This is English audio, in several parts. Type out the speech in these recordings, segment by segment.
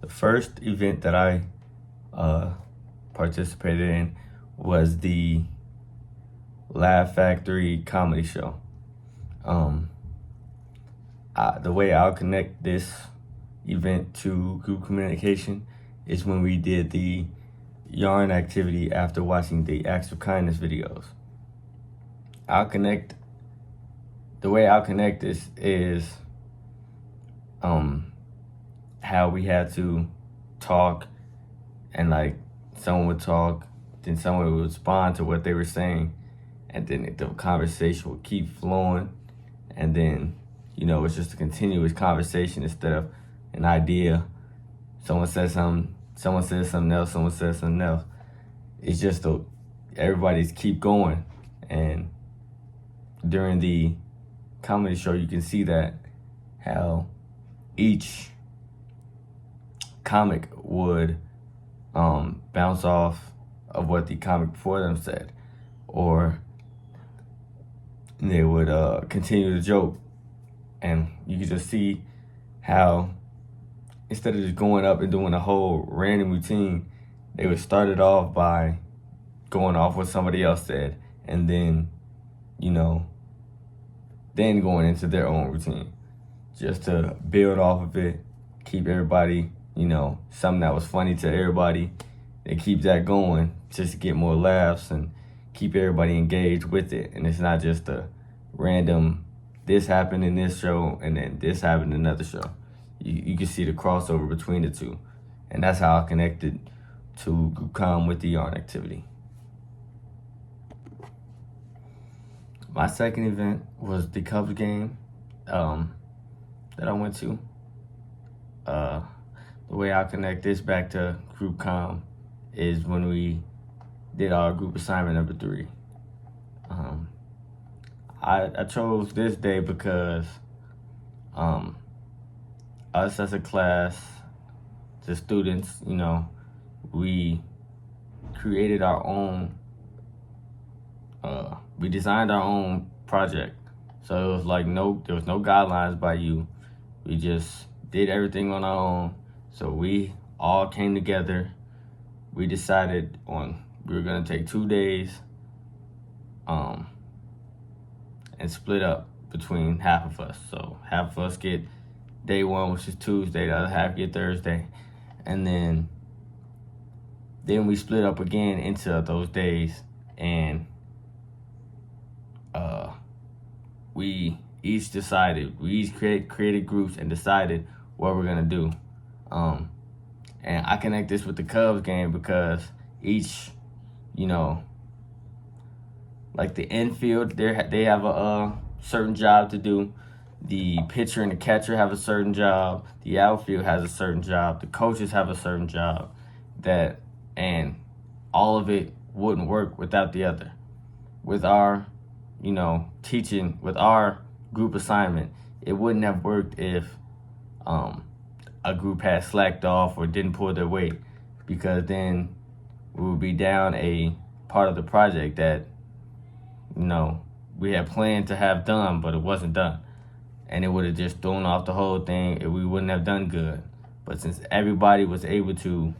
The first event that I participated in was the Laugh Factory comedy show. The way I'll connect this event to group communication is when we did the yarn activity after watching the acts of kindness videos. The way I'll connect this is how we had to talk, and like someone would talk, then someone would respond to what they were saying, and then the conversation would keep flowing, and then it's just a continuous conversation instead of an idea. Someone says something, someone says something else, someone says something else. It's just everybody's keep going. And during the comedy show, you can see that how each comic would bounce off of what the comic before them said, or they would continue the joke. And you can just see how instead of just going up and doing a whole random routine, they would start it off by going off what somebody else said, and then then going into their own routine, just to build off of it, keep everybody, something that was funny to everybody, and keep that going just to get more laughs and keep everybody engaged with it. And it's not just a random, this happened in this show and then this happened in another show. You can see the crossover between the two. And that's how I connected to GroupCom with the yarn activity. My second event was the Cubs game that I went to. The way I connect this back to GroupCom is when we did our group assignment number 3. I chose this day because us as a class, the students, we created our own, we designed our own project. So it was like there was no guidelines by you. We just did everything on our own. So we all came together. We decided we were gonna take 2 days and split up between half of us. So half of us get day 1, which is Tuesday, the other half get Thursday. And then we split up again into those days, and we each created groups and decided what we're gonna do. And I connect this with the Cubs game because each, like the infield, they have a certain job to do. The pitcher and the catcher have a certain job. The outfield has a certain job. The coaches have a certain job. And all of it wouldn't work without the other. With our, teaching, with our group assignment, it wouldn't have worked if a group had slacked off or didn't pull their weight, because then we would be down a part of the project that, we had planned to have done, but it wasn't done. And it would have just thrown off the whole thing, and we wouldn't have done good. But since everybody was able to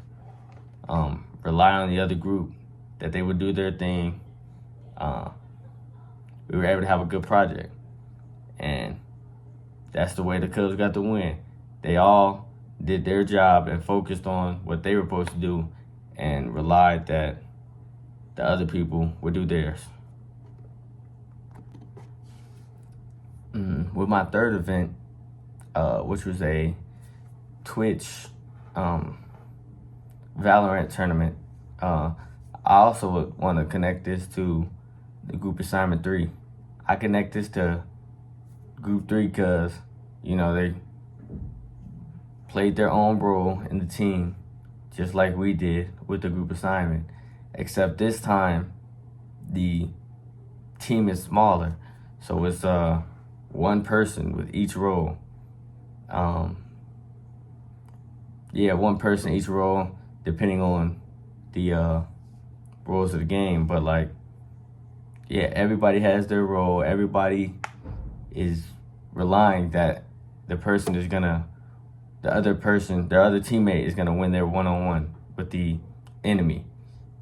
rely on the other group, that they would do their thing, we were able to have a good project. And that's the way the Cubs got the win. They all did their job and focused on what they were supposed to do and relied that the other people would do theirs. With my third event, which was a Twitch Valorant tournament, I also would want to connect this to the group assignment 3. I connect this to group 3 because, they played their own role in the team, just like we did with the group assignment, except this time the team is smaller, so it's one person with each role. One person each role, depending on the rules of the game. But everybody has their role. Everybody is relying that the person is gonna the other person, their other teammate is going to win their one-on-one with the enemy.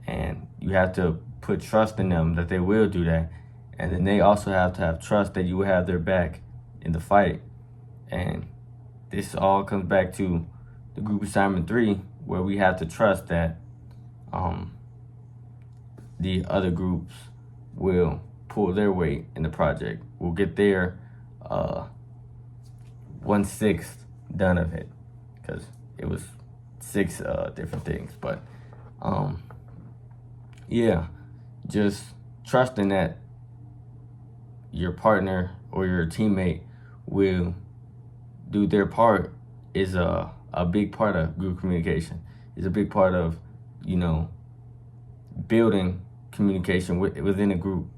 And you have to put trust in them that they will do that. And then they also have to have trust that you will have their back in the fight. And this all comes back to the group assignment 3, where we have to trust that the other groups will pull their weight in the project. We'll get their 1/6 done of it, because it was 6 different things. But yeah, just trusting that your partner or your teammate will do their part is a big part of group communication. It's a big part of, building communication within a group.